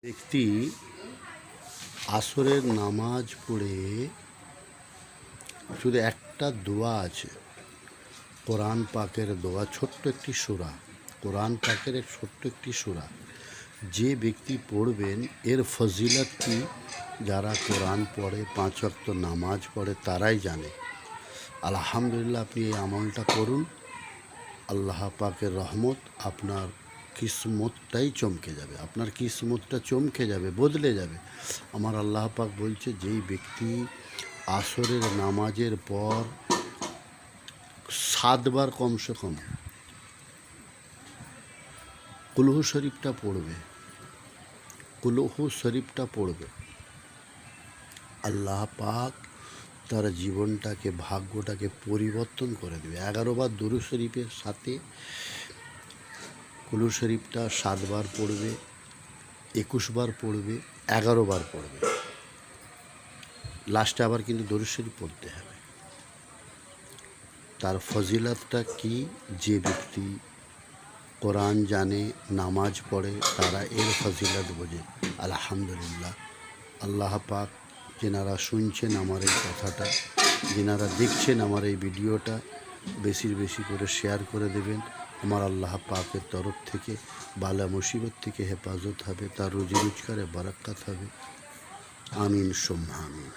ব্যক্তি আসরের নামাজ পড়ে শুধু একটা দোয়া আছে, কোরআন পাকের দোয়া, ছোট্ট একটি সূরা, কোরআন পাকের ছোট্ট একটি সূরা। যে ব্যক্তি পড়বেন এর ফজিলত কি যারা কোরআন পড়ে, 5 ওয়াক্ত নামাজ পড়ে তারাই জানে। আলহামদুলিল্লাহ, আপনি এই আমলটা করুন, আল্লাহ পাকের রহমত, আপনার কিসমতটাই চমকে যাবে, আপনার কিসমতটা চমকে যাবে, বদলে যাবে। আমার আল্লাহ পাক বলছে, যেই ব্যক্তি আসরের নামাজের পর 7 বার কমসে কম কুলহু শরীফটা পড়বে, কুলহু শরীফটা পড়বে, আল্লাহ পাক তার জীবনটাকে, ভাগ্যটাকে পরিবর্তন করে দেবে। 11 বার দুরূদ শরীফের সাথে কুলহু শরীফটা 7 বার পড়বে, 21 বার পড়বে, 11 বার পড়বে, লাস্টে আবার কিন্তু দুরূদ শরীফ পড়তে হবে। তার ফজিলতটা কি? যে ব্যক্তি কোরআন জানে, নামাজ পড়ে, তারা এর ফজিলত বোঝে। আলহামদুলিল্লাহ, আল্লাহ পাক যেনারা শুনছেন আমার এই কথাটা, যেনারা দেখছেন আমার এই ভিডিওটা, বেশি করে শেয়ার করে দেবেন। আমার আল্লাহ পাকের তরফ থেকে বালা মুসিবত থেকে হেফাজত হবে, তার রুজি রোজগারে বারাক্কাত হবে। আমিন সুম্মা আমিন।